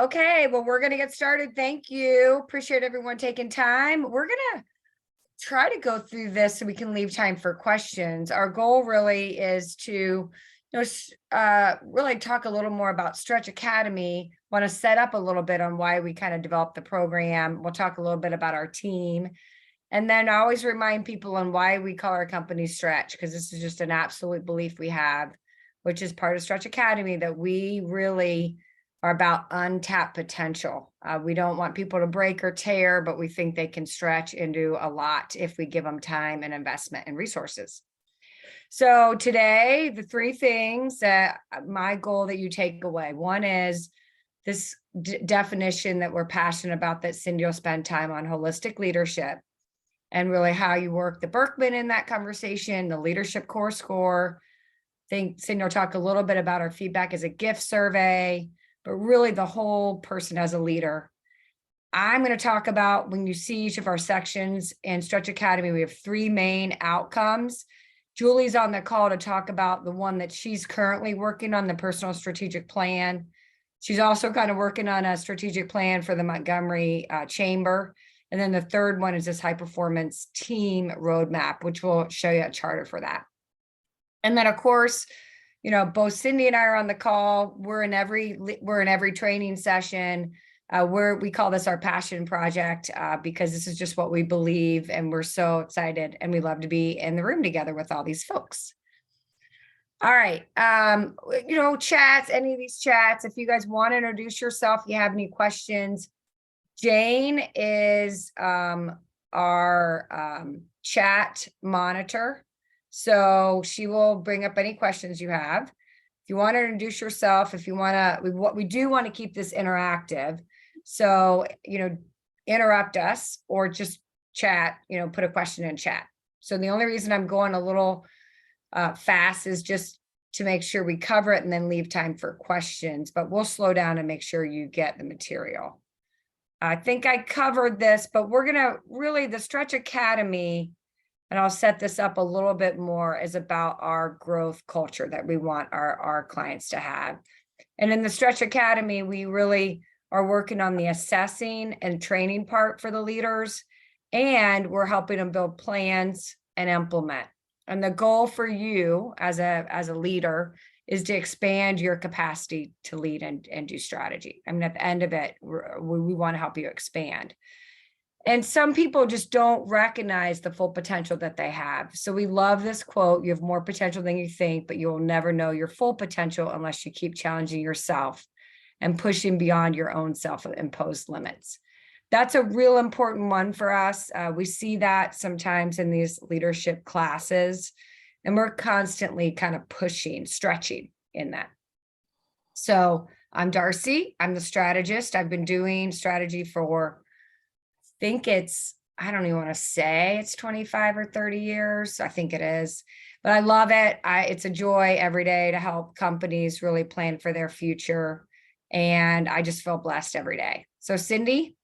Okay, well, we're going to get started. Thank you. Appreciate everyone taking time. We're going to try to go through this so we can leave time for questions. Our goal really is to really talk a little more about Stretch Academy. Want to set up a little bit on why we kind of developed the program. We'll talk a little bit about our team. And then I always remind people on why we call our company Stretch, because this is just an absolute belief we have, which is part of Stretch Academy, that we really are about untapped potential. We don't want people to break or tear, but we think they can stretch into a lot if we give them time and investment and resources. So today, the three things that my goal that you take away. One is this definition that we're passionate about, that Cindy will spend time on: holistic leadership, and really how you work the Birkman in that conversation, the leadership core score. I think Cindy will talk a little bit about our feedback as a gift survey, but really the whole person as a leader. I'm going to talk about, when you see each of our sections in Stretch Academy, we have three main outcomes. Julie's on the call to talk about the one that she's currently working on, the personal strategic plan. She's also kind of working on a strategic plan for the Montgomery Chamber. And then the third one is this high performance team roadmap, which will show you a charter for that. And then, of course, both Cindy and I are on the call. We're in every training session. We call this our passion project because this is just what we believe, and we're so excited, and we love to be in the room together with all these folks. All right, chats, any of these chats, if you guys want to introduce yourself, if you have any questions. Jane is our chat monitor. So she will bring up any questions you have. If you want to introduce yourself, we do want to keep this interactive. So, interrupt us or just chat, put a question in chat. So the only reason I'm going a little fast is just to make sure we cover it and then leave time for questions, but we'll slow down and make sure you get the material. I think I covered this, but we're going to really, the Stretch Academy, and I'll set this up a little bit more, is about our growth culture that we want our clients to have. And in the Stretch Academy, we really are working on the assessing and training part for the leaders, and we're helping them build plans and implement. And the goal for you as a leader is to expand your capacity to lead and do strategy. I mean, at the end of it, we want to help you expand. And some people just don't recognize the full potential that they have. So we love this quote: you have more potential than you think, but you'll never know your full potential unless you keep challenging yourself and pushing beyond your own self-imposed limits. That's a real important one for us. We see that sometimes in these leadership classes, and we're constantly kind of pushing, stretching in that. So I'm Darcy. I'm the strategist. I've been doing strategy for, I don't even want to say it's 25 or 30 years. I think it is, but I love it. It's a joy every day to help companies really plan for their future. And I just feel blessed every day. So Cindy?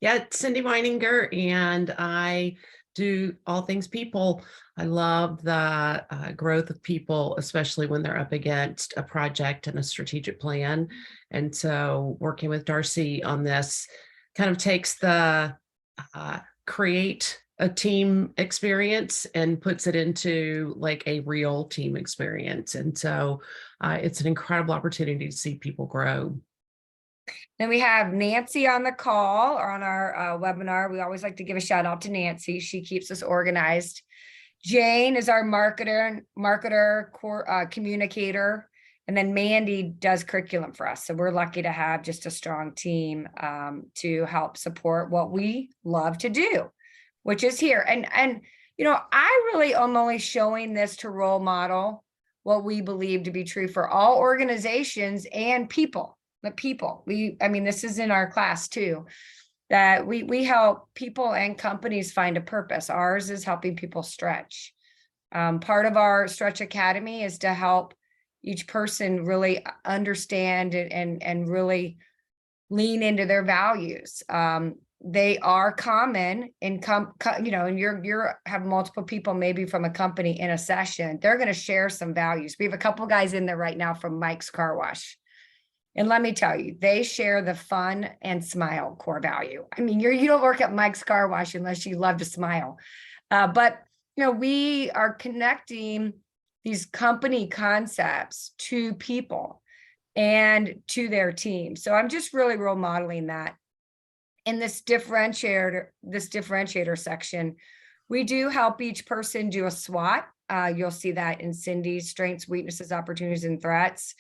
Yeah, it's Cindy Weininger, and I do all things people. I love the growth of people, especially when they're up against a project and a strategic plan. And so working with Darcy on this kind of takes the create a team experience and puts it into like a real team experience. And so it's an incredible opportunity to see people grow. Then we have Nancy on the call or on our webinar. We always like to give a shout out to Nancy. She keeps us organized. Jane is our marketer, communicator. And then Mandy does curriculum for us. So we're lucky to have just a strong team to help support what we love to do, which is here. And I really am only showing this to role model what we believe to be true for all organizations and people. This is in our class too, that we help people and companies find a purpose. Ours is helping people stretch. Part of our Stretch Academy is to help each person really understand and really lean into their values. They are common in and you're have multiple people maybe from a company in a session. They're going to share some values. We have a couple guys in there right now from Mike's Car Wash. And let me tell you, they share the fun and smile core value. I mean, you don't work at Mike's Car Wash unless you love to smile. But we are connecting these company concepts to people and to their team. So I'm just really role modeling that. In this differentiator section, we do help each person do a SWOT. You'll see that in Cindy's strengths, weaknesses, opportunities, and threats.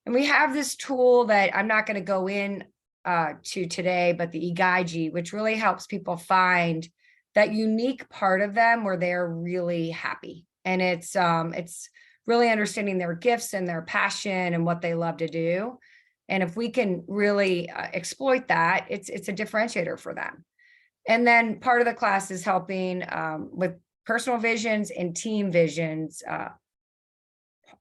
And we have this tool that I'm not going to go in to today, but the Igaiji, which really helps people find that unique part of them where they're really happy. And it's really understanding their gifts and their passion and what they love to do. And if we can really exploit that, it's a differentiator for them. And then part of the class is helping with personal visions and team visions,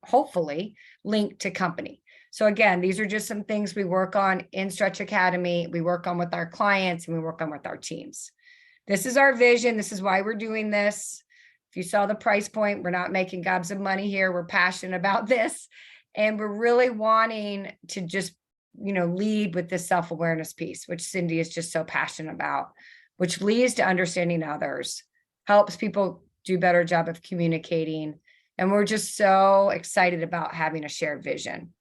hopefully linked to company. So again, these are just some things we work on in Stretch Academy. We work on with our clients and we work on with our teams. This is our vision. This is why we're doing this. If you saw the price point, we're not making gobs of money here. We're passionate about this. And we're really wanting to just, lead with this self-awareness piece, which Cindy is just so passionate about, which leads to understanding others, helps people do a better job of communicating. And we're just so excited about having a shared vision.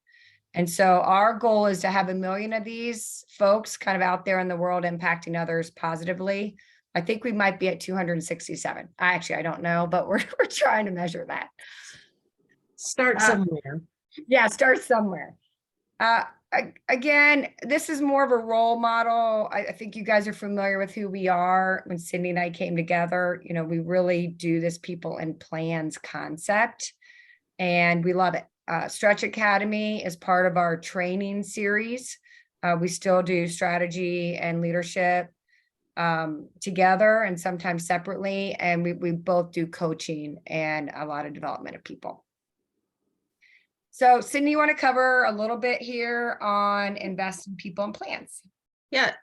And so our goal is to have 1 million of these folks kind of out there in the world impacting others positively. I think we might be at 267. I don't know, but we're trying to measure that. Start somewhere. Yeah, start somewhere. Again, this is more of a role model. I think you guys are familiar with who we are. When Cindy and I came together, we really do this people and plans concept, and we love it. Stretch Academy is part of our training series. We still do strategy and leadership together and sometimes separately. And we both do coaching and a lot of development of people. So Cindy, you want to cover a little bit here on invest in people and plans? Yeah,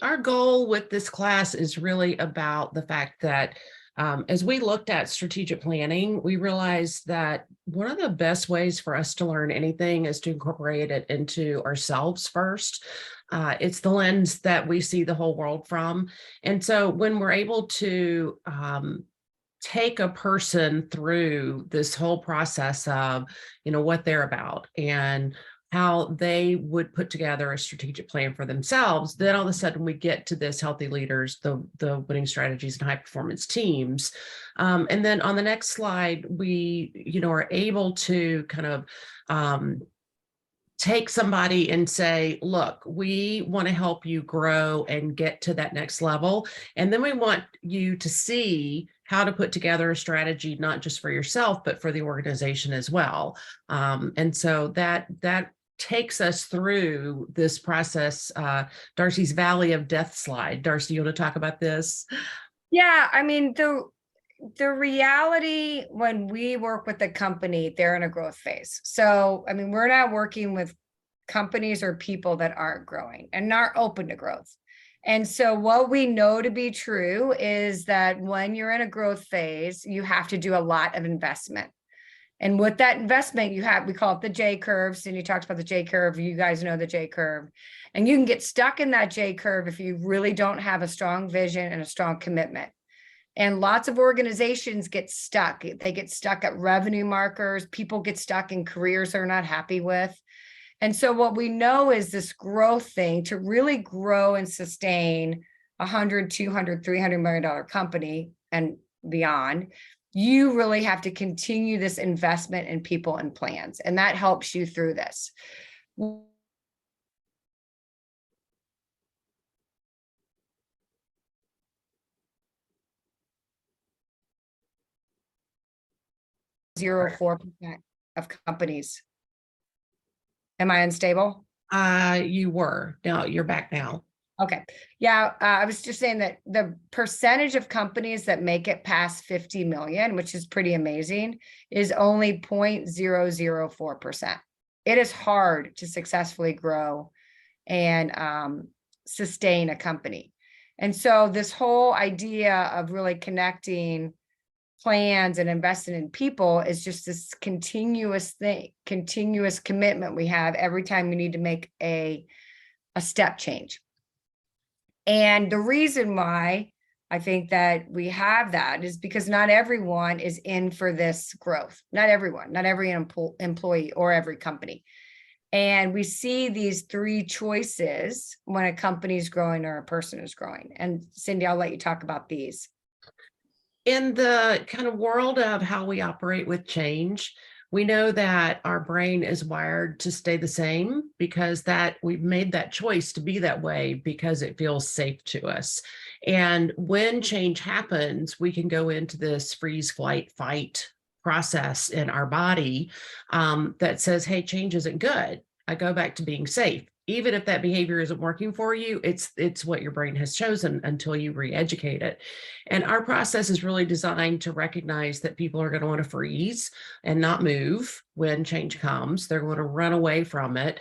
our goal with this class is really about the fact that as we looked at strategic planning, we realized that one of the best ways for us to learn anything is to incorporate it into ourselves first. It's the lens that we see the whole world from. And so when we're able to take a person through this whole process of, what they're about and how they would put together a strategic plan for themselves, then all of a sudden we get to this healthy leaders, the winning strategies and high performance teams. And then on the next slide, we, are able to kind of take somebody and say, look, we want to help you grow and get to that next level. And then we want you to see how to put together a strategy, not just for yourself, but for the organization as well. And so that takes us through this process, Darcy's Valley of Death slide. Darcy, you want to talk about this? Yeah, I mean, the reality when we work with a company, they're in a growth phase. So, I mean, we're not working with companies or people that aren't growing and aren't open to growth. And so what we know to be true is that when you're in a growth phase, you have to do a lot of investment. And with that investment, we call it the J curve. Cindy talks about the J curve. You guys know the J curve. And you can get stuck in that J curve if you really don't have a strong vision and a strong commitment. And lots of organizations get stuck. They get stuck at revenue markers. People get stuck in careers they're not happy with. And so what we know is this growth thing, to really grow and sustain $100, $200, $300 million company and beyond, you really have to continue this investment in people and plans. And that helps you through this. Zero 4% of companies. Am I unstable? You were. No, you're back now. Okay. Yeah, I was just saying that the percentage of companies that make it past 50 million, which is pretty amazing, is only 0.004%. It is hard to successfully grow and sustain a company. And so this whole idea of really connecting plans and investing in people is just this continuous thing, continuous commitment we have every time we need to make a step change. And the reason why I think that we have that is because not everyone is in for this growth. Not everyone, not every employee or every company. And we see these three choices when a company is growing or a person is growing. And Cindy, I'll let you talk about these. In the kind of world of how we operate with change, we know that our brain is wired to stay the same because that we've made that choice to be that way because it feels safe to us. And when change happens, we can go into this freeze, flight, fight process in our body that says, hey, change isn't good. I go back to being safe. Even if that behavior isn't working for you, it's what your brain has chosen until you re-educate it. And our process is really designed to recognize that people are going to want to freeze and not move when change comes. They're going to run away from it.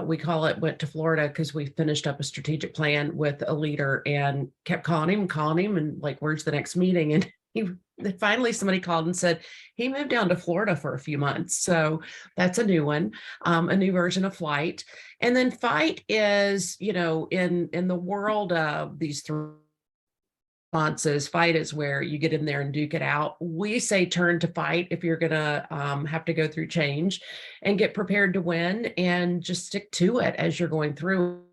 We call it went to Florida because we finished up a strategic plan with a leader and kept calling him and like, where's the next meeting? And finally somebody called and said he moved down to Florida for a few months. So that's a new one, a new version of flight. And then fight is, in the world of these three responses, fight is where you get in there and duke it out. We say turn to fight if you're going to have to go through change, and get prepared to win and just stick to it as you're going through.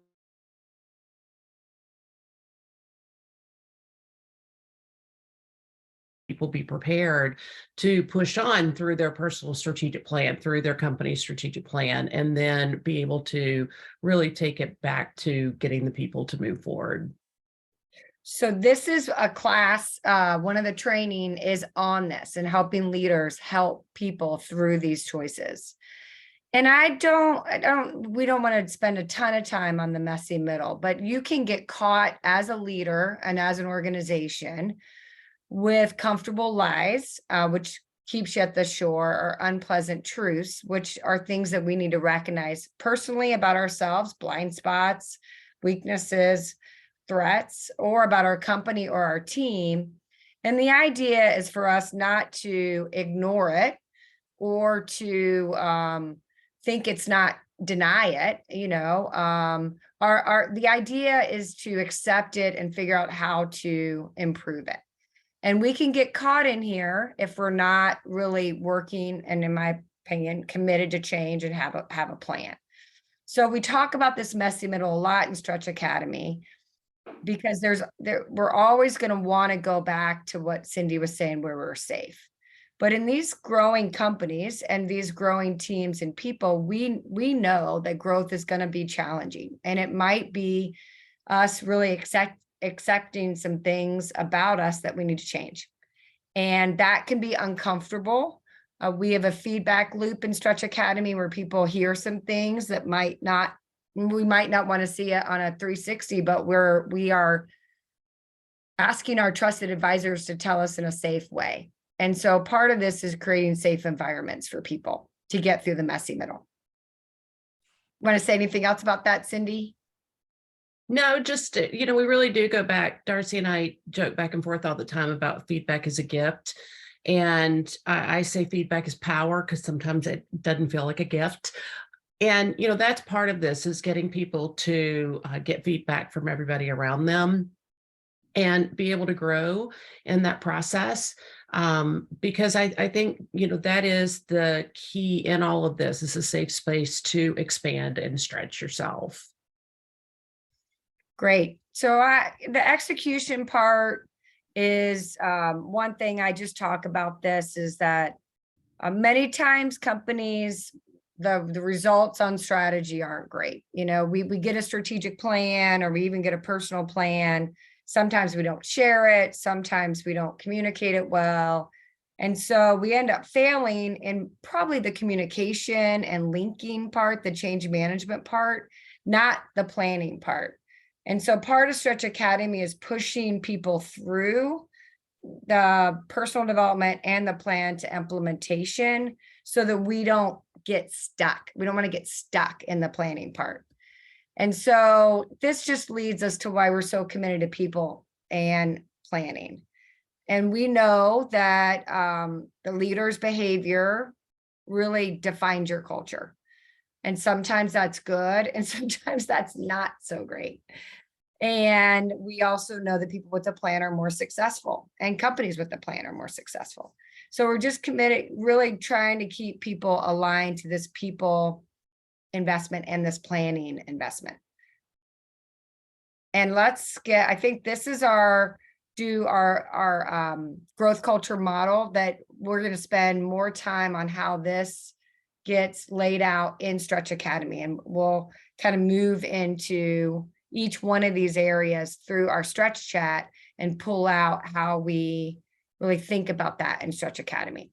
People be prepared to push on through their personal strategic plan, through their company strategic plan, and then be able to really take it back to getting the people to move forward. So this is a class, one of the training is on this and helping leaders help people through these choices. And we don't want to spend a ton of time on the messy middle, but you can get caught as a leader and as an organization with comfortable lies, which keeps you at the shore, or unpleasant truths, which are things that we need to recognize personally about ourselves, blind spots, weaknesses, threats, or about our company or our team. And the idea is for us not to ignore it or to think it's not, deny it. The idea is to accept it and figure out how to improve it. And we can get caught in here if we're not really working, and in my opinion, committed to change and have a plan. So we talk about this messy middle a lot in Stretch Academy, because we're always going to want to go back to what Cindy was saying, where we're safe. But in these growing companies and these growing teams and people, we know that growth is going to be challenging, and it might be us really accepting some things about us that we need to change. And that can be uncomfortable. We have a feedback loop in Stretch Academy where people hear some things that we might not want to see it on a 360, but we are asking our trusted advisors to tell us in a safe way. And so part of this is creating safe environments for people to get through the messy middle. Want to say anything else about that, Cindy? No, just, we really do go back. Darcy and I joke back and forth all the time about feedback is a gift. And I say feedback is power because sometimes it doesn't feel like a gift. And, that's part of this, is getting people to get feedback from everybody around them and be able to grow in that process. Because I think, that is the key in all of this, is a safe space to expand and stretch yourself. Great. So the execution part is one thing I just talk about this is that many times companies, the results on strategy aren't great. We get a strategic plan, or we even get a personal plan. Sometimes we don't share it. Sometimes we don't communicate it well. And so we end up failing in probably the communication and linking part, the change management part, not the planning part. And so part of Stretch Academy is pushing people through the personal development and the plan to implementation so that we don't get stuck. We don't want to get stuck in the planning part. And so this just leads us to why we're so committed to people and planning. And we know that the leader's behavior really defines your culture. And sometimes that's good, and sometimes that's not so great. And we also know that people with a plan are more successful, and companies with a plan are more successful. So we're just committed, really trying to keep people aligned to this people investment and this planning investment. And I think this is our growth culture model, that we're going to spend more time on how this gets laid out in Stretch Academy. And we'll kind of move into each one of these areas through our Stretch chat and pull out how we really think about that in Stretch Academy.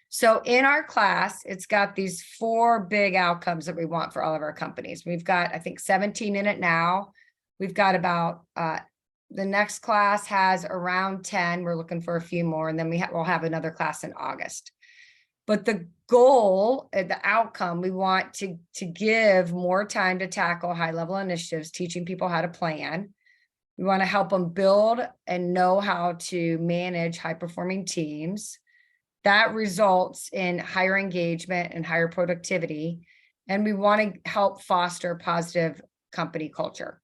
So in our class, it's got these 4 big outcomes that we want for all of our companies. We've got, I think, 17 in it now. We've got about, the next class has around 10. We're looking for a few more, and then we'll have another class in August. But the goal, the outcome, we want to give more time to tackle high-level initiatives, teaching people how to plan. We want to help them build and know how to manage high-performing teams. That results in higher engagement and higher productivity. And we want to help foster positive company culture.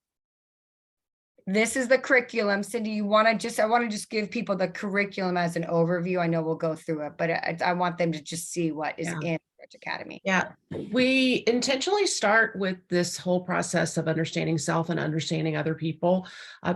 This is the curriculum. Cindy, I want to just give people the curriculum as an overview. I know we'll go through it, but I want them to just see what is in Stretch Academy. Yeah, we intentionally start with this whole process of understanding self and understanding other people.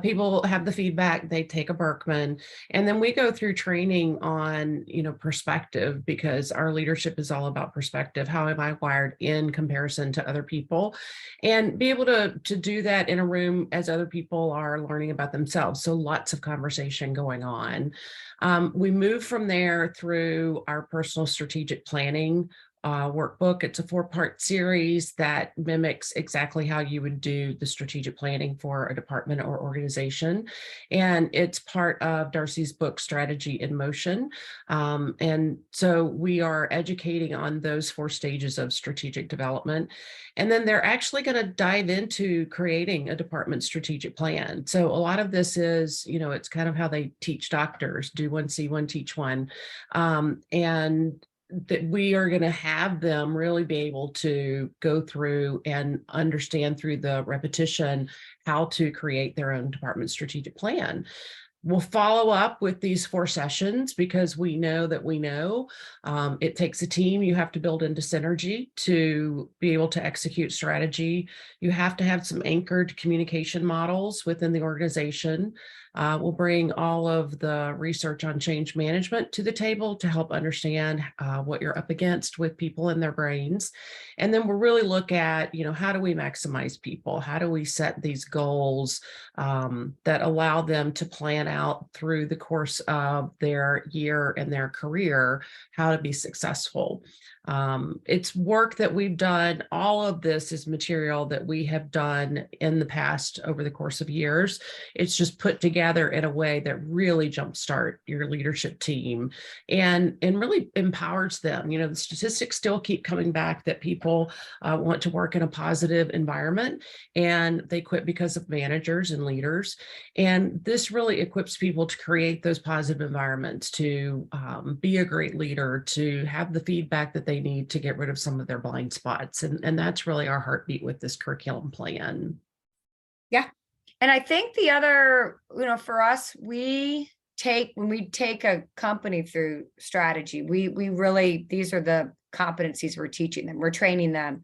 People have the feedback, they take a Berkman, and then we go through training on, perspective, because our leadership is all about perspective. How am I wired in comparison to other people? And be able to do that in a room as other people are learning about themselves. So lots of conversation going on. We move from there through our personal strategic planning workbook. It's a 4-part series that mimics exactly how you would do the strategic planning for a department or organization. And it's part of Darcy's book, Strategy in Motion. And so we are educating on those 4 stages of strategic development. And then they're actually going to dive into creating a department strategic plan. So a lot of this is, it's kind of how they teach doctors, do one, see one, teach one. And that we are going to have them really be able to go through and understand through the repetition how to create their own department strategic plan. We'll follow up with these 4 sessions because we know it takes a team. You have to build into synergy to be able to execute strategy. You have to have some anchored communication models within the organization. We'll bring all of the research on change management to the table to help understand what you're up against with people in their brains. And then we'll really look at, how do we maximize people? How do we set these goals that allow them to plan out through the course of their year and their career, how to be successful. It's work that we've done. All of this is material that we have done in the past over the course of years. It's just put together in a way that really jumpstart your leadership team and really empowers them. The statistics still keep coming back that people want to work in a positive environment, and they quit because of managers and leaders. And this really equips people to create those positive environments, to be a great leader, to have the feedback that they need to get rid of some of their blind spots. And that's really our heartbeat with this curriculum plan. Yeah. And I think the other, for us, when we take a company through strategy, we really, these are the competencies we're teaching them. We're training them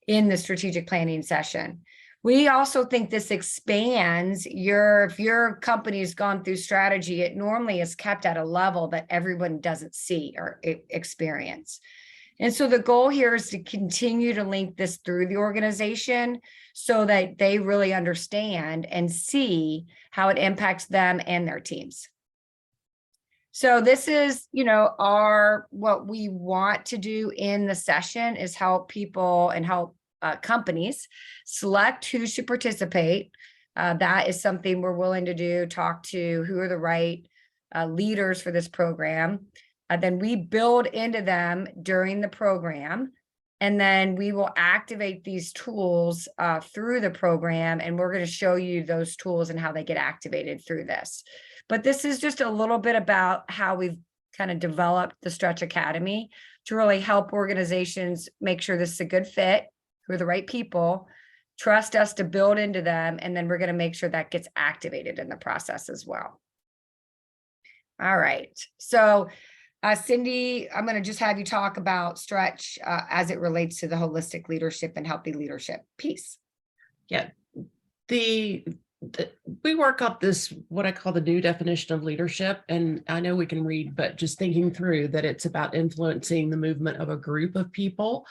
in the strategic planning session. We also think this expands if your company's gone through strategy, it normally is kept at a level that everyone doesn't see or experience. And so the goal here is to continue to link this through the organization so that they really understand and see how it impacts them and their teams. So this is, what we want to do in the session is help people and help companies select who should participate. That is something we're willing to do, talk to who are the right leaders for this program. Then we build into them during the program And then we will activate these tools through the program, and we're going to show you those tools and how they get activated through this. But this is just a little bit about how we've kind of developed the Stretch Academy to really help organizations make sure this is a good fit, who are the right people, trust us to build into them, and then we're going to make sure that gets activated in the process as well. All right. So Cindy, I'm going to just have you talk about Stretch as it relates to the holistic leadership and healthy leadership piece. Yeah, we work up this, what I call the new definition of leadership. And I know we can read, but just thinking through that it's about influencing the movement of a group of people.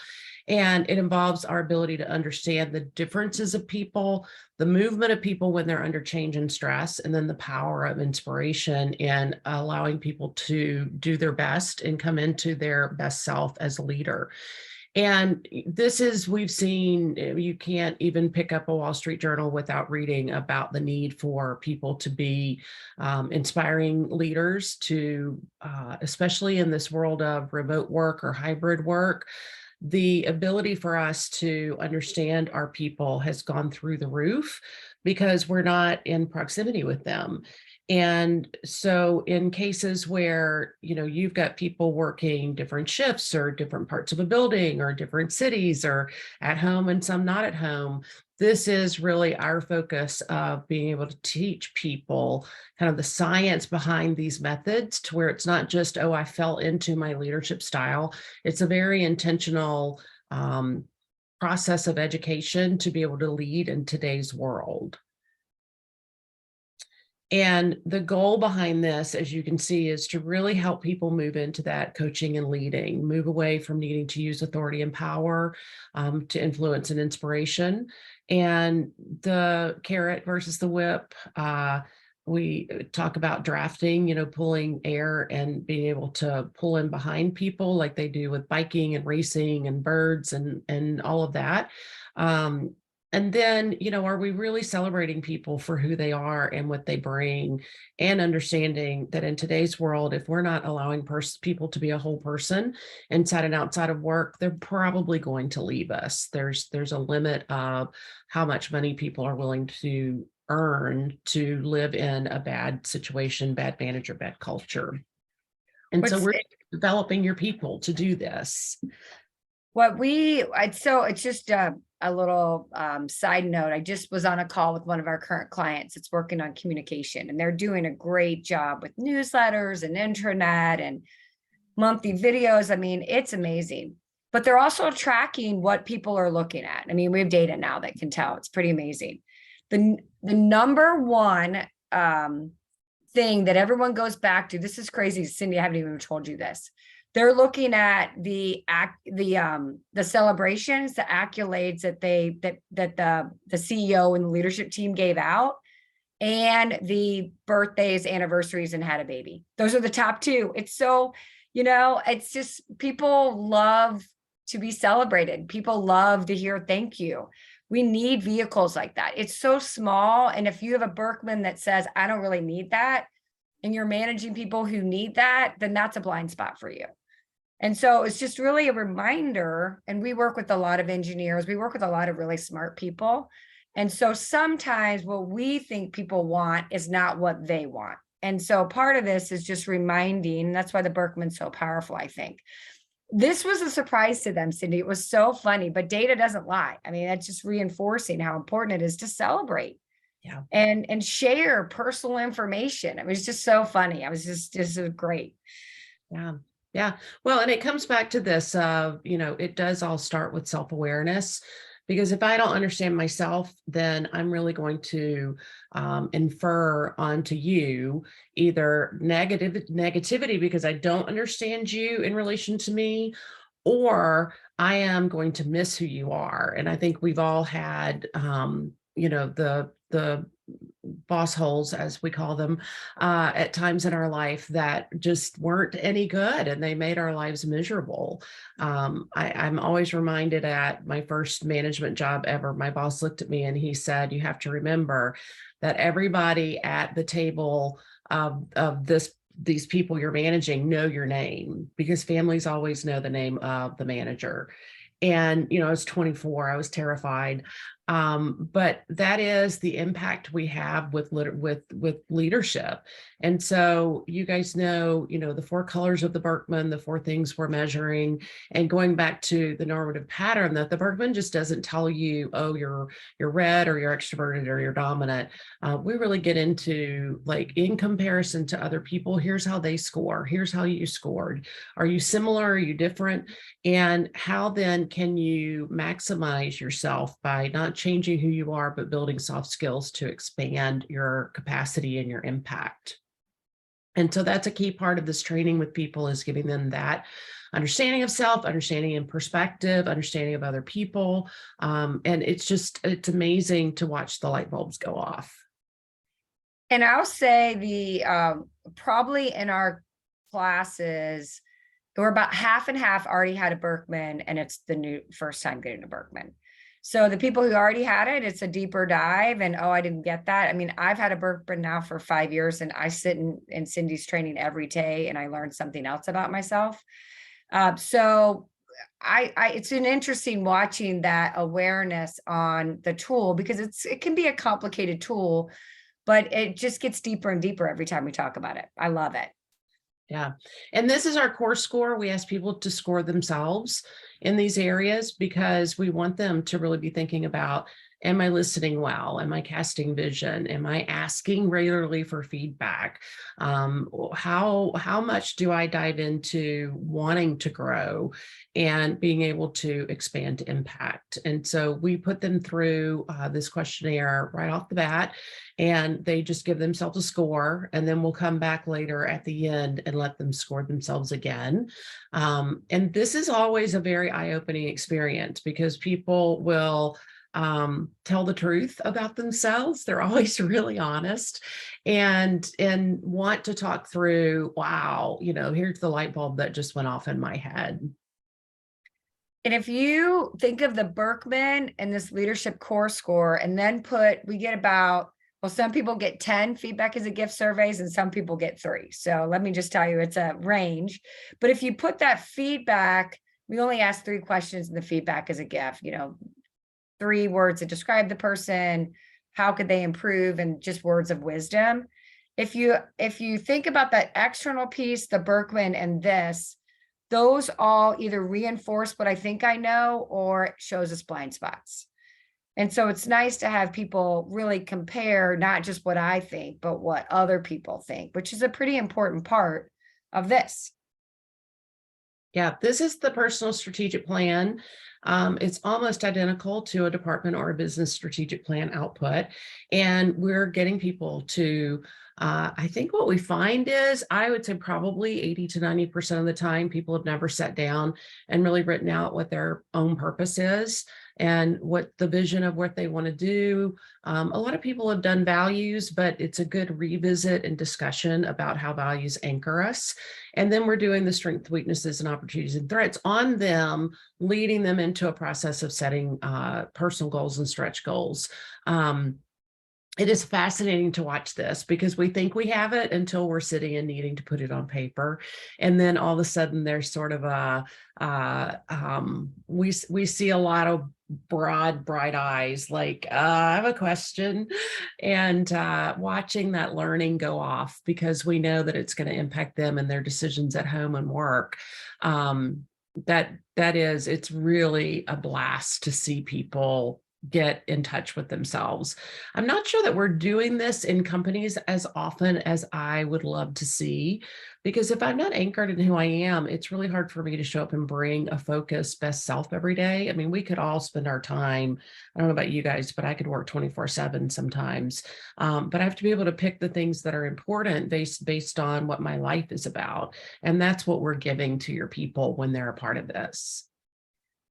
And it involves our ability to understand the differences of people, the movement of people when they're under change and stress, and then the power of inspiration and allowing people to do their best and come into their best self as a leader. And this is, we've seen, you can't even pick up a Wall Street Journal without reading about the need for people to be inspiring leaders to, especially in this world of remote work or hybrid work, the ability for us to understand our people has gone through the roof because we're not in proximity with them. And so in cases where, you've got people working different shifts or different parts of a building or different cities or at home and some not at home, this is really our focus of being able to teach people kind of the science behind these methods to where it's not just, oh, I fell into my leadership style. It's a very intentional process of education to be able to lead in today's world. And the goal behind this, as you can see, is to really help people move into that coaching and leading, move away from needing to use authority and power to influence and inspiration. And the carrot versus the whip, we talk about drafting, pulling air and being able to pull in behind people like they do with biking and racing and birds and all of that. And then, are we really celebrating people for who they are and what they bring, and understanding that in today's world, if we're not allowing people to be a whole person inside and outside of work, they're probably going to leave us. There's a limit of how much money people are willing to earn to live in a bad situation, bad manager, bad culture. And so we're developing your people to do this. So it's just a little side note. I just was on a call with one of our current clients. It's working on communication, and they're doing a great job with newsletters and intranet and monthly videos. I mean, it's amazing, but they're also tracking what people are looking at. I mean, we have data now that can tell. It's pretty amazing. The number one thing that everyone goes back to, this is crazy, Cindy, I haven't even told you this. They're looking at the celebrations, the accolades that the CEO and the leadership team gave out, and the birthdays, anniversaries, and had a baby. Those are the top two. It's so, it's just, people love to be celebrated. People love to hear thank you. We need vehicles like that. It's so small. And if you have a Berkman that says, I don't really need that, and you're managing people who need that, then that's a blind spot for you. And so it's just really a reminder. And we work with a lot of engineers. We work with a lot of really smart people. And so sometimes what we think people want is not what they want. And so part of this is just reminding, that's why the Berkman's so powerful, I think. This was a surprise to them, Cindy. It was so funny, but data doesn't lie. I mean, that's just reinforcing how important it is to celebrate. Yeah. And share personal information. It was just so funny. I was just great. Yeah. Yeah. Well, and it comes back to this, it does all start with self-awareness, because if I don't understand myself, then I'm really going to infer onto you either negativity because I don't understand you in relation to me, or I am going to miss who you are. And I think we've all had, the boss holes, as we call them, at times in our life that just weren't any good, and they made our lives miserable. I'm always reminded at my first management job ever, my boss looked at me and he said, you have to remember that everybody at the table of these people you're managing know your name, because families always know the name of the manager. And, I was 24, I was terrified. But that is the impact we have with leadership. And so you guys know, the 4 colors of the Birkman, the 4 things we're measuring, and going back to the normative pattern, that the Birkman just doesn't tell you, oh, you're red or you're extroverted or you're dominant. We really get into, like, in comparison to other people, here's how they score, here's how you scored. Are you similar? Are you different? And how then can you maximize yourself by not changing who you are, but building soft skills to expand your capacity and your impact? And so that's a key part of this training with people, is giving them that understanding of self, understanding and perspective, understanding of other people. And it's amazing to watch the light bulbs go off. And I'll say probably in our classes, we're about half and half already had a Birkman, and it's the first time getting a Birkman. So the people who already had it, it's a deeper dive, and oh, I didn't get that. I mean, I've had a Birkman now for 5 years, and I sit in Cindy's training every day, and I learned something else about myself. So it's an interesting watching that awareness on the tool, because it can be a complicated tool, but it just gets deeper and deeper every time we talk about it. I love it. Yeah. And this is our core score. We ask people to score themselves in these areas because we want them to really be thinking about, am I listening well? Am I casting vision? Am I asking regularly for feedback? How much do I dive into wanting to grow and being able to expand impact? And so we put them through this questionnaire right off the bat, and they just give themselves a score, and then we'll come back later at the end and let them score themselves again. And this is always a very eye-opening experience, because people will tell the truth about themselves. They're always really honest and want to talk through, wow, here's the light bulb that just went off in my head. And if you think of the Birkman and this leadership core score, and then we get about, well, some people get 10 feedback as a gift surveys, and some people get 3. So let me just tell you, it's a range. But if you put that feedback, we only ask 3 questions in the feedback as a gift, 3 words to describe the person, how could they improve, and just words of wisdom. If you think about that external piece, the Birkman and this, those all either reinforce what I think I know, or it shows us blind spots. And so it's nice to have people really compare not just what I think, but what other people think, which is a pretty important part of this. Yeah, this is the personal strategic plan. It's almost identical to a department or a business strategic plan output. And we're getting people to, I think what we find is, I would say probably 80 to 90% of the time, people have never sat down and really written out what their own purpose is and what the vision of what they want to do. A lot of people have done values, but it's a good revisit and discussion about how values anchor us. And then we're doing the strengths, weaknesses, and opportunities and threats on them, leading them into a process of setting personal goals and stretch goals. It is fascinating to watch this, because we think we have it until we're sitting and needing to put it on paper. And then all of a sudden there's sort of we see a lot of bright eyes, like, I have a question, and watching that learning go off, because we know that it's going to impact them and their decisions at home and work. It's really a blast to see people get in touch with themselves. I'm not sure that we're doing this in companies as often as I would love to see, because if I'm not anchored in who I am, it's really hard for me to show up and bring a focused best self every day. I mean, we could all spend our time, I don't know about you guys, but I could work 24/7 sometimes. But I have to be able to pick the things that are important based on what my life is about. And that's what we're giving to your people when they're a part of this.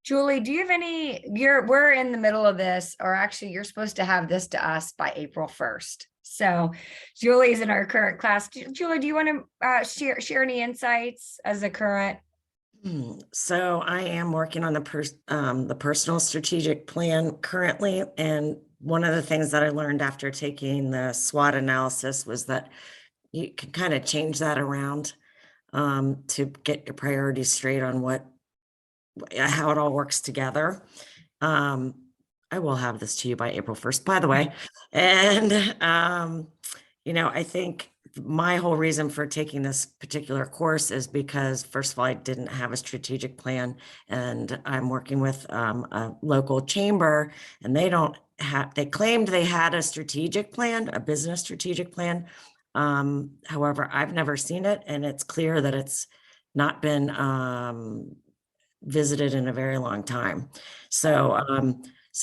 Julie, do you have we're in the middle of this, or actually you're supposed to have this to us by April 1st. So Julie's in our current class. Julie, do you want to share any insights as a current? So I am working on the personal strategic plan currently. And one of the things that I learned after taking the SWOT analysis was that you can kind of change that around to get your priorities straight on what how it all works together. I will have this to you by April 1st, by the way. And, I think my whole reason for taking this particular course is because, first of all, I didn't have a strategic plan, and I'm working with a local chamber, and they claimed they had a strategic plan, a business strategic plan. However, I've never seen it, and it's clear that it's not been visited in a very long time. So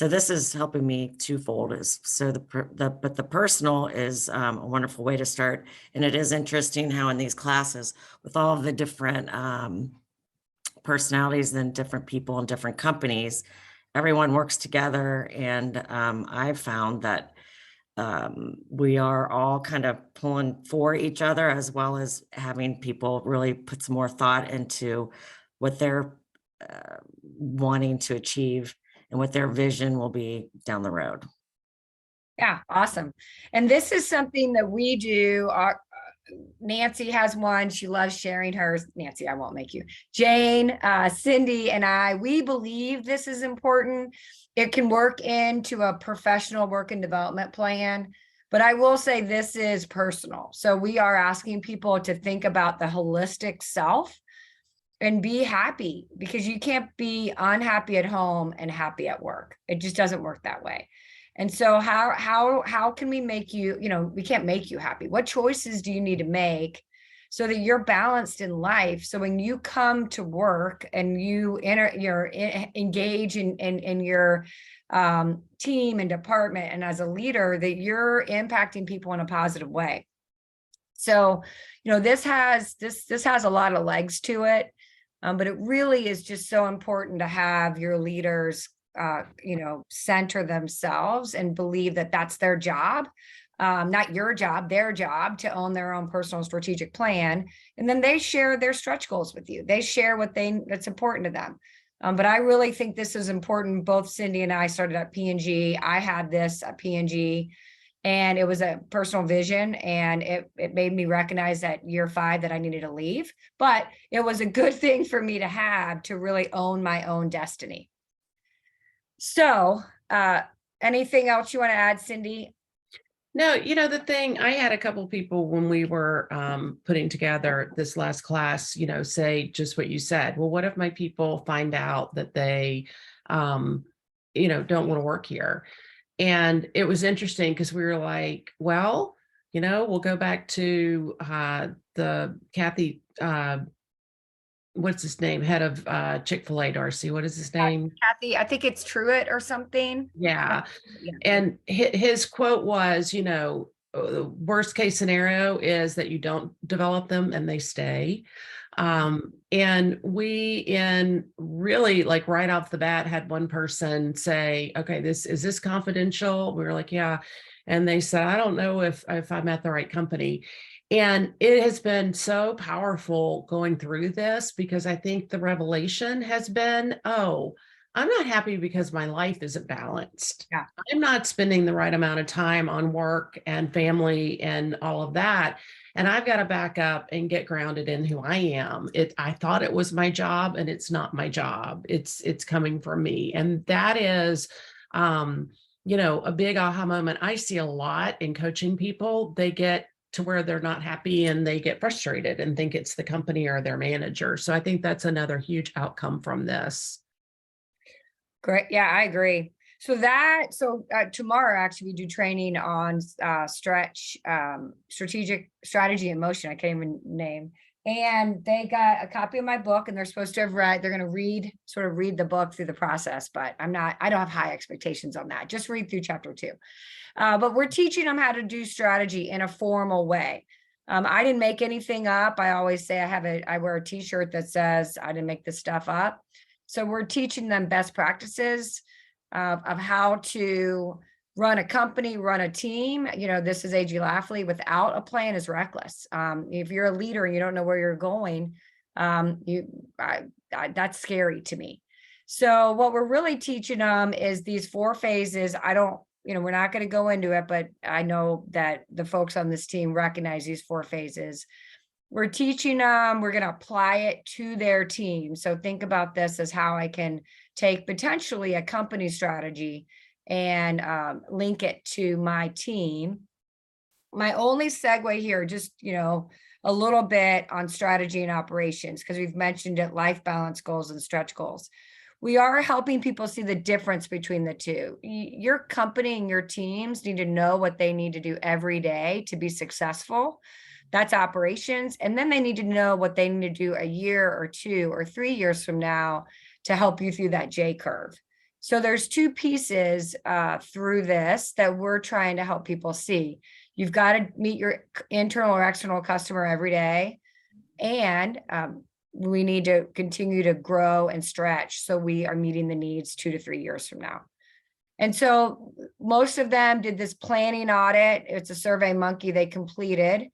this is helping me twofold. But the personal is a wonderful way to start. And it is interesting how in these classes, with all of the different personalities and different people and different companies, everyone works together. And I've found that we are all kind of pulling for each other, as well as having people really put some more thought into what they're wanting to achieve and what their vision will be down the road. Yeah, awesome. And this is something that we do. Nancy has one. She loves sharing hers. Nancy, I won't make you. Jane, Cindy, and I, we believe this is important. It can work into a professional work and development plan. But I will say this is personal. So we are asking people to think about the holistic self and be happy, because you can't be unhappy at home and happy at work. It just doesn't work that way. And so how can we make you, we can't make you happy. What choices do you need to make so that you're balanced in life? So when you come to work and you're engage in your team and department and as a leader, that you're impacting people in a positive way. So, this has a lot of legs to it. But it really is just so important to have your leaders, center themselves and believe that that's their job, not your job, their job, to own their own personal strategic plan. And then they share their stretch goals with you. They share that's important to them. But I really think this is important. Both Cindy and I started at P&G. I had this at P&G. And it was a personal vision, and it made me recognize at year 5 that I needed to leave. But it was a good thing for me to have to really own my own destiny. So anything else you want to add, Cindy? No, the thing, I had a couple people when we were putting together this last class, say just what you said. Well, what if my people find out that they, don't want to work here? And it was interesting because we were like, well, we'll go back to the Kathy, what's his name? Head of Chick-fil-A, Darcy. What is his name? Kathy, I think it's Truitt or something. Yeah. Yeah. And his quote was, worst case scenario is that you don't develop them and they stay. And we really, like, right off the bat, had one person say, okay, is this confidential? We were like, yeah. And they said, I don't know if I'm at the right company. And it has been so powerful going through this, because I think the revelation has been, I'm not happy because my life isn't balanced. Yeah. I'm not spending the right amount of time on work and family and all of that. And I've got to back up and get grounded in who I am. I thought it was my job, and it's not my job. It's coming from me. And that is, a big aha moment. I see a lot in coaching people. They get to where they're not happy and they get frustrated and think it's the company or their manager. So I think that's another huge outcome from this. Great. Yeah, I agree. So tomorrow, actually, we do training on strategic strategy in motion. I can't even name. And they got a copy of my book, and they're supposed to have read. They're going to read the book through the process. But I don't have high expectations on that. Just read through chapter 2. But we're teaching them how to do strategy in a formal way. I didn't make anything up. I always say I wear a T-shirt that says I didn't make this stuff up. So we're teaching them best practices of how to run a company, run a team. This is A.G. Lafley. Without a plan is reckless. If you're a leader and you don't know where you're going, that's scary to me. So what we're really teaching them is these 4 phases. We're not going to go into it, but I know that the folks on this team recognize these 4 phases. we're teaching them, we're going to apply it to their team. So think about this as how I can take potentially a company strategy and link it to my team. My only segue here, just, a little bit on strategy and operations, because we've mentioned it, life balance goals and stretch goals. We are helping people see the difference between the two. Your company and your teams need to know what they need to do every day to be successful. That's operations. And then they need to know what they need to do a year or 2 or 3 years from now to help you through that J curve. So there's 2 pieces through this that we're trying to help people see. You've got to meet your internal or external customer every day. And we need to continue to grow and stretch so we are meeting the needs 2 to 3 years from now. And so most of them did this planning audit. It's a Survey Monkey they completed.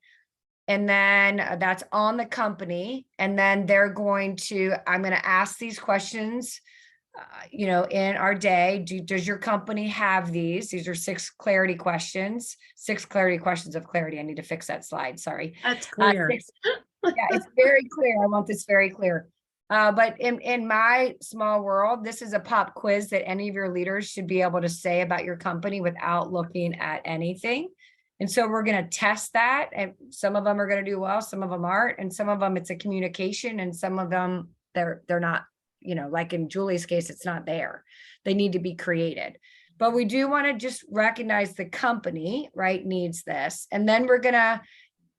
And then that's on the company. And then I'm going to ask these questions, in our day. Does your company have these? These are 6 clarity questions, 6 clarity questions of clarity. I need to fix that slide. Sorry. That's clear. Yeah, it's very clear. I want this very clear. But in my small world, this is a pop quiz that any of your leaders should be able to say about your company without looking at anything. And so we're going to test that. And some of them are going to do well, some of them aren't. And some of them it's a communication, and some of them they're not, like in Julie's case, it's not there. They need to be created. But we do want to just recognize the company, right, needs this. And then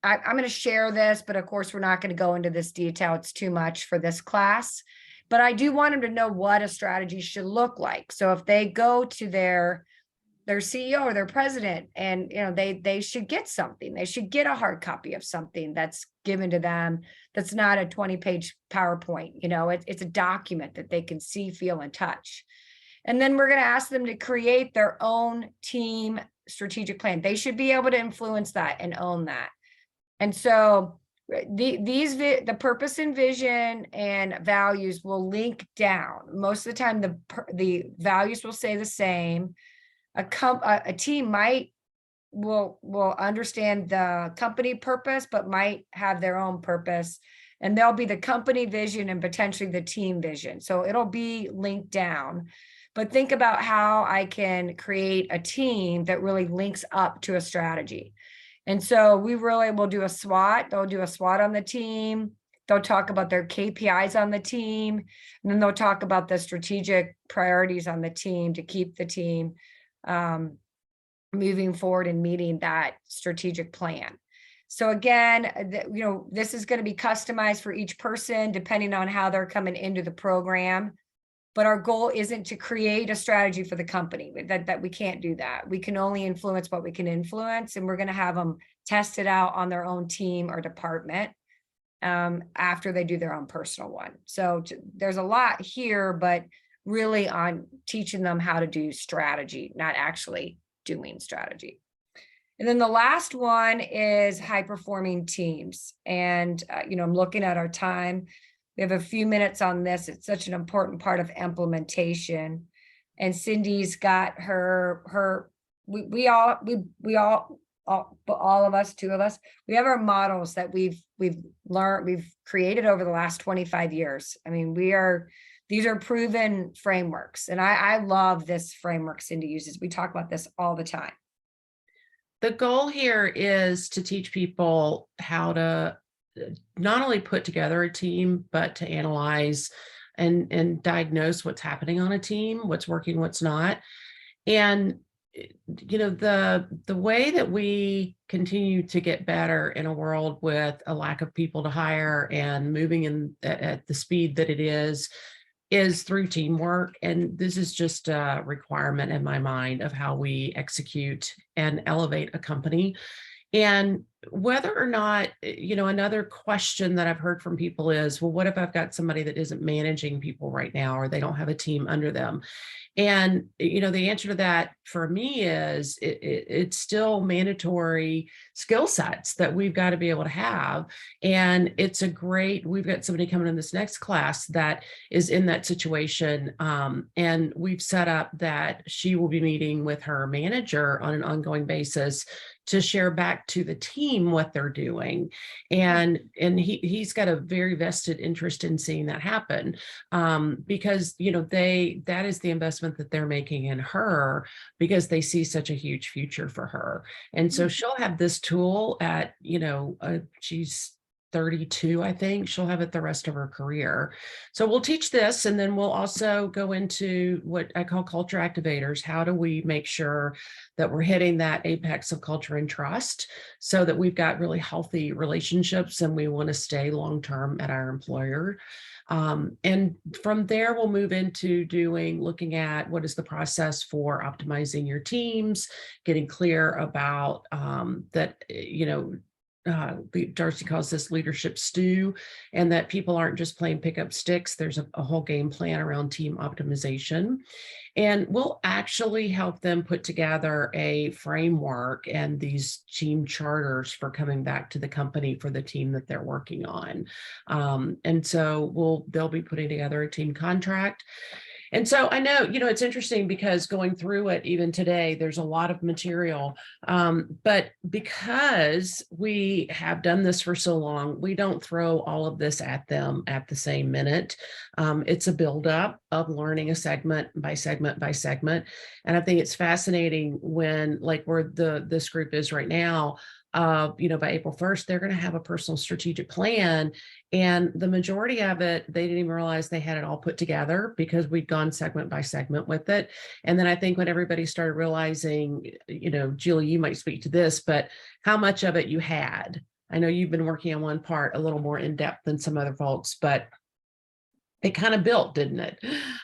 I'm going to share this, but of course, we're not going to go into this detail. It's too much for this class. But I do want them to know what a strategy should look like. So if they go to their CEO or their president, and they should get something. They should get a hard copy of something that's given to them. That's not a 20-page PowerPoint. It's a document that they can see, feel, and touch. And then we're going to ask them to create their own team strategic plan. They should be able to influence that and own that. And so the purpose and vision and values will link down. Most of the time, the values will stay the same. A team will understand the company purpose, but might have their own purpose, and there'll be the company vision and potentially the team vision. So it'll be linked down, but think about how I can create a team that really links up to a strategy. And so we really will do a SWOT. They'll do a SWOT on the team. They'll talk about their KPIs on the team, and then they'll talk about the strategic priorities on the team to keep the team moving forward and meeting that strategic plan. So again, this is going to be customized for each person depending on how they're coming into the program. But our goal isn't to create a strategy for the company. That we can't do that. We can only influence what we can influence, and we're going to have them test it out on their own team or department after they do their own personal one. So there's a lot here, but really on teaching them how to do strategy, not actually doing strategy. And then the last one is high-performing teams. And, I'm looking at our time. We have a few minutes on this. It's such an important part of implementation. And Cindy's got all of us, 2 of us, we have our models that we've learned, we've created over the last 25 years. I mean, these are proven frameworks. And I love this framework Cindy uses. We talk about this all the time. The goal here is to teach people how to not only put together a team, but to analyze and diagnose what's happening on a team, what's working, what's not. And the way that we continue to get better in a world with a lack of people to hire and moving at the speed that it is through teamwork. And this is just a requirement in my mind of how we execute and elevate a company. And whether or not, another question that I've heard from people is, well, what if I've got somebody that isn't managing people right now, or they don't have a team under them? And, the answer to that for me is it's still mandatory skill sets that we've got to be able to have. And we've got somebody coming in this next class that is in that situation. And we've set up that she will be meeting with her manager on an ongoing basis to share back to the team team what they're doing. And he's got a very vested interest in seeing that happen, because, you know, that is the investment that they're making in her, because they see such a huge future for her. And so she'll have this tool at, you know, she's 32, I think. She'll have it the rest of her career. So we'll teach this, and then we'll also go into what I call culture activators. How do we make sure that we're hitting that apex of culture and trust, so that we've got really healthy relationships and we want to stay long-term at our employer? And from there, we'll move into looking at what is the process for optimizing your teams, getting clear about that, you know, Darcy calls this leadership stew, and that people aren't just playing pickup sticks. There's a whole game plan around team optimization. And we'll actually help them put together a framework and these team charters for coming back to the company for the team that they're working on. And so they'll be putting together a team contract. And so I know, you know, it's interesting because going through it even today, there's a lot of material. But because we have done this for so long, we don't throw all of this at them at the same minute. It's a buildup of learning a segment by segment by segment. And I think it's fascinating when, like where this group is right now, you know, by April 1st, they're going to have a personal strategic plan. And the majority of it, they didn't even realize they had it all put together because we'd gone segment by segment with it. And then I think when everybody started realizing, you know, Julie, you might speak to this, but how much of it you had. I know you've been working on one part a little more in depth than some other folks, but it kind of built, didn't it?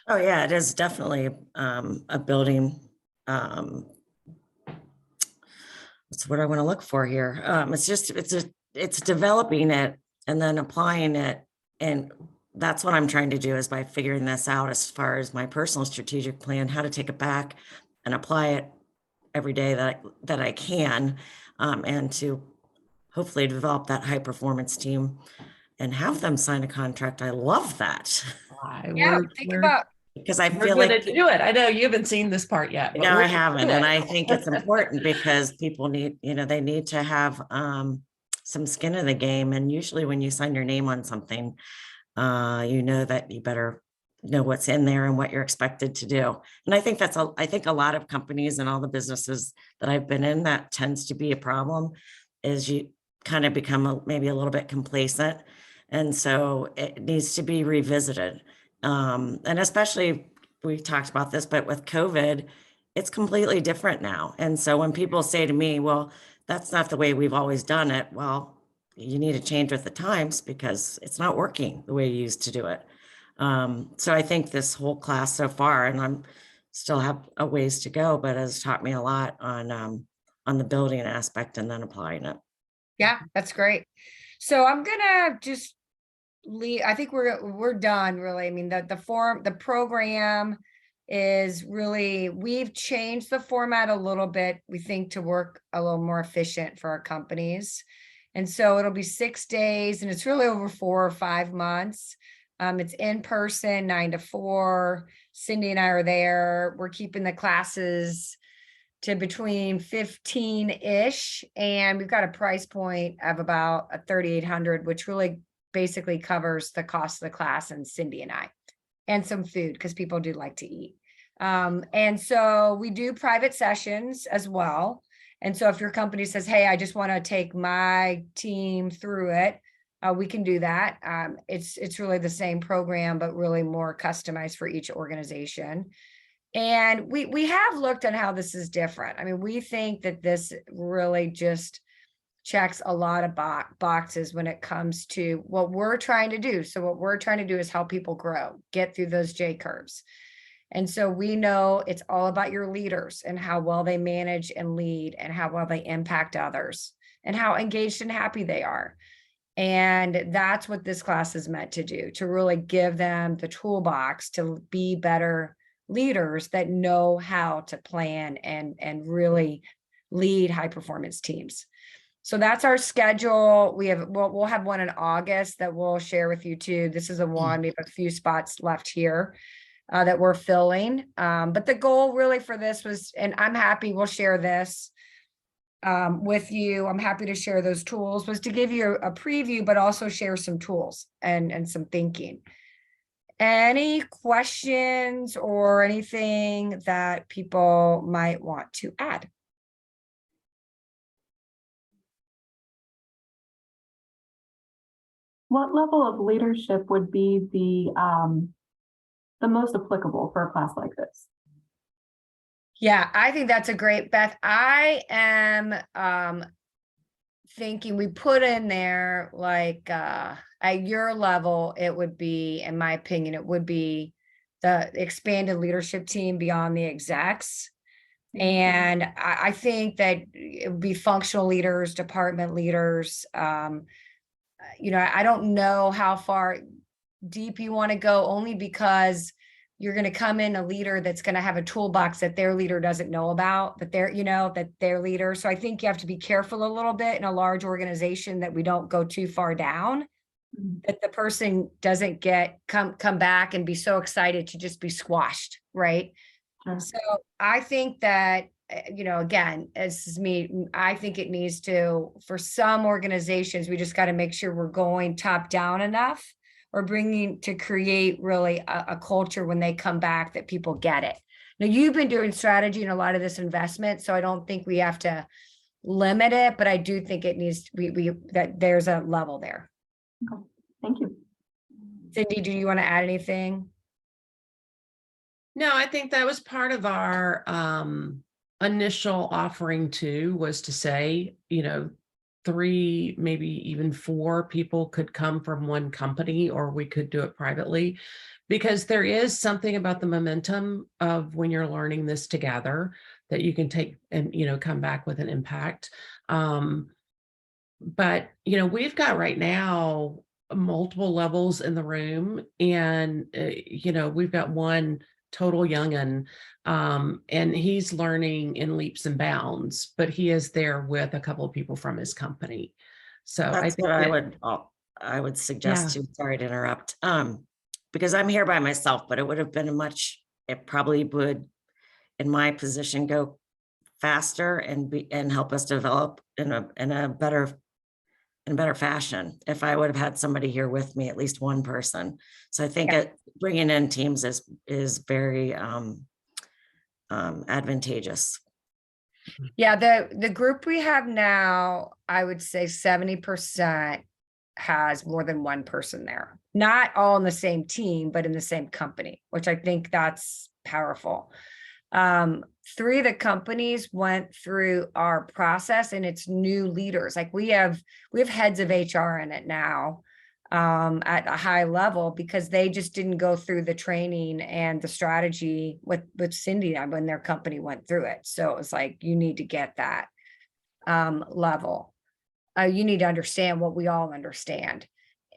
Oh yeah, it is definitely a building. That's what I want to look for here. It's developing it and then applying it. And that's what I'm trying to do, is by figuring this out as far as my personal strategic plan, how to take it back and apply it every day that I can, and to hopefully develop that high performance team and have them sign a contract. I love that. Yeah, think about. Because I We're feel going like to do it. I know you haven't seen this part yet. But no, we're I gonna haven't. do And it. I think it's important because people need, you know, they need to have some skin in the game. And usually when you sign your name on something, you know that you better know what's in there and what you're expected to do. And I think I think a lot of companies and all the businesses that I've been in, that tends to be a problem, is you kind of become maybe a little bit complacent. And so it needs to be revisited. And especially, we've talked about this, but with COVID, it's completely different now. And so when people say to me, well, that's not the way we've always done it. Well, you need to change with the times because it's not working the way you used to do it. So I think this whole class so far, and I'm still have a ways to go, but has taught me a lot on the building aspect and then applying it. Yeah, that's great. So I'm gonna just I think we're done, really. I mean, the program is really, we've changed the format a little bit, we think, to work a little more efficient for our companies. And so it'll be 6 days, and it's really over 4 or 5 months. It's in person, 9 to 4. Cindy and I are there. We're keeping the classes to between 15-ish, and we've got a price point of about a 3,800, which really basically covers the cost of the class and Cindy and I, and some food, because people do like to eat. And so we do private sessions as well. And so if your company says, hey, I just want to take my team through it, we can do that. It's really the same program, but really more customized for each organization. And we have looked at how this is different. I mean, we think that this really just checks a lot of boxes when it comes to what we're trying to do. So what we're trying to do is help people grow, get through those J curves. And so we know it's all about your leaders and how well they manage and lead and how well they impact others and how engaged and happy they are. And that's what this class is meant to do, to really give them the toolbox to be better leaders that know how to plan and really lead high performance teams. So that's our schedule. We'll have one in August that we'll share with you too. This is one, we have a few spots left here that we're filling. But the goal really for this was, and I'm happy we'll share this. with you. I'm happy to share those tools, was to give you a preview, but also share some tools and some thinking. Any questions or anything that people might want to add? What level of leadership would be the most applicable for a class like this? Yeah, I think that's a great, Beth. I am thinking we put in there like at your level, it would be, in my opinion, it would be the expanded leadership team beyond the execs. And I think that it would be functional leaders, department leaders. I don't know how far deep you want to go, only because you're going to come in a leader that's going to have a toolbox that their leader doesn't know about, that that their leader. So I think you have to be careful a little bit in a large organization that we don't go too far down, that the person doesn't come back and be so excited to just be squashed, right? Sure. So I think that, again, this is me, I think it needs to, for some organizations, we just got to make sure we're going top down enough, or bringing to create really a culture when they come back that people get it. Now, you've been doing strategy and a lot of this investment, so I don't think we have to limit it, but I do think it needs, that there's a level there. Okay. Thank you. Cindy, do you want to add anything? No, I think that was part of our initial offering too, was to say, 3, maybe even 4 people could come from one company, or we could do it privately, because there is something about the momentum of when you're learning this together that you can take and, come back with an impact. But, we've got right now multiple levels in the room, and, we've got one total youngin, and he's learning in leaps and bounds, but he is there with a couple of people from his company. So I That's think what that, I would suggest too. Sorry to interrupt. Because I'm here by myself, but it would have been it probably would, in my position, go faster and help us develop in a better fashion if I would have had somebody here with me, at least one person. So I think bringing in teams is very advantageous. Yeah, the group we have now, I would say 70% has more than one person there. Not all in the same team, but in the same company, which I think that's powerful. 3 of the companies went through our process, and it's new leaders. Like we have heads of HR in it now, at a high level, because they just didn't go through the training and the strategy with Cindy when their company went through it. So it was like, you need to get that level. You need to understand what we all understand.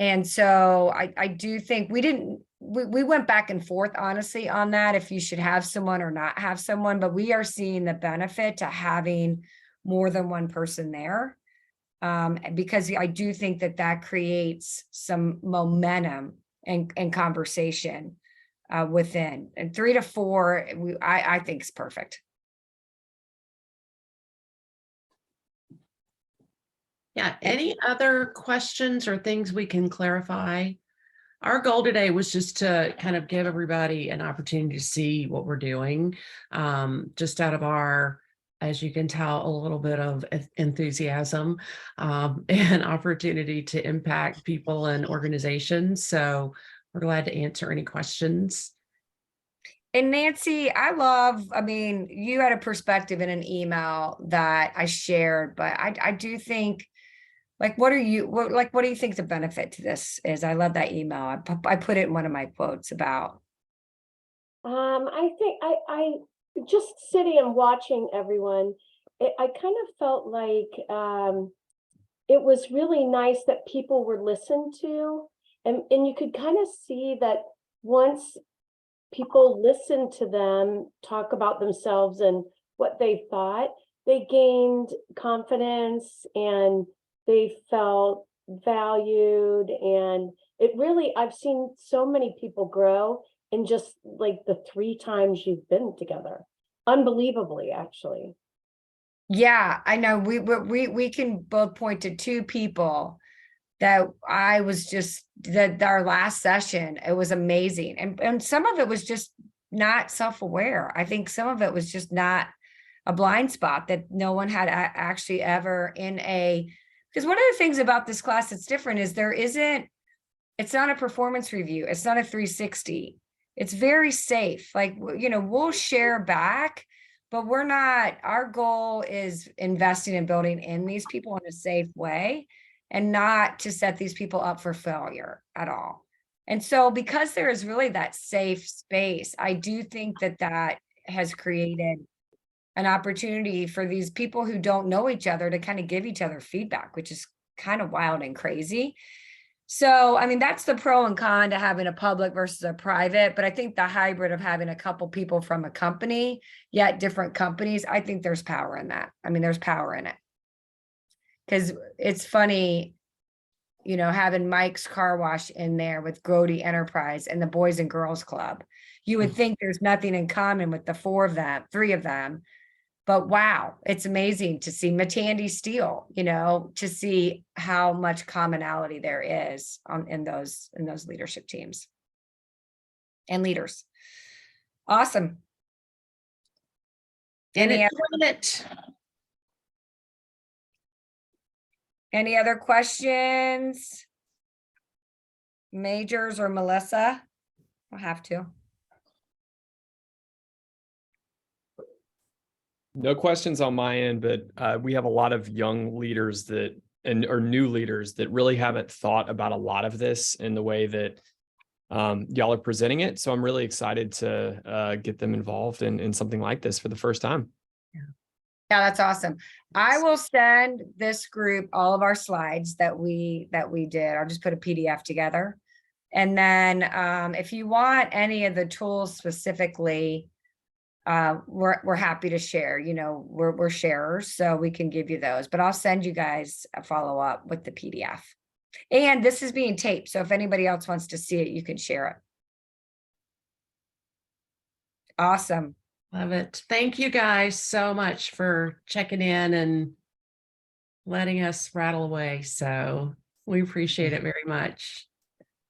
And so I do think we went back and forth, honestly, on that, if you should have someone or not have someone, but we are seeing the benefit to having more than one person there. Because I do think that creates some momentum and conversation within. And 3 to 4, I think is perfect. Yeah, any other questions or things we can clarify? Our goal today was just to kind of give everybody an opportunity to see what we're doing, just out of our, as you can tell, a little bit of enthusiasm and opportunity to impact people and organizations. So we're glad to answer any questions. And Nancy, you had a perspective in an email that I shared, but I do think, like, what do you think the benefit to this is? I love that email. I put it in one of my quotes about. I think I just sitting and watching everyone, I kind of felt like it was really nice that people were listened to, and you could kind of see that once people listened to them talk about themselves and what they thought, they gained confidence and they felt valued. And it really, I've seen so many people grow in just like the 3 times you've been together. Unbelievably, actually. Yeah, I know. We can both point to two people that I was just that our last session, it was amazing. And some of it was just not self-aware. I think some of it was just not a blind spot that no one had actually ever in a, because one of the things about this class that's different is it's not a performance review. It's not a 360. It's very safe. Like, we'll share back, but our goal is investing in building in these people in a safe way and not to set these people up for failure at all. And so because there is really that safe space, I do think that has created an opportunity for these people who don't know each other to kind of give each other feedback, which is kind of wild and crazy. So, I mean, that's the pro and con to having a public versus a private, but I think the hybrid of having a couple people from a company, yet different companies, I think there's power in that. I mean, there's power in it. Because it's funny, having Mike's Car Wash in there with Grody Enterprise and the Boys and Girls Club. You would think there's nothing in common with the three of them. But wow, it's amazing to see Matandy Steel, to see how much commonality there is in those leadership teams and leaders. Awesome. And Any Any other questions? Majors or Melissa? I'll have to. No questions on my end, but we have a lot of young leaders or new leaders that really haven't thought about a lot of this in the way that y'all are presenting it. So I'm really excited to get them involved in something like this for the first time. Yeah, that's awesome. I will send this group all of our slides that we did. I'll just put a PDF together. And then if you want any of the tools specifically, we're happy to share. We're sharers, so we can give you those. But I'll send you guys a follow-up with the PDF. And this is being taped, so if anybody else wants to see it, you can share it. Awesome. Love it. Thank you guys so much for checking in and letting us rattle away. So we appreciate it very much.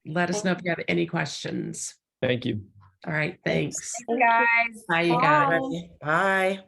Let us know if you have any questions. Thank you. All right. Thanks. Thank you guys. Bye, you guys. Bye.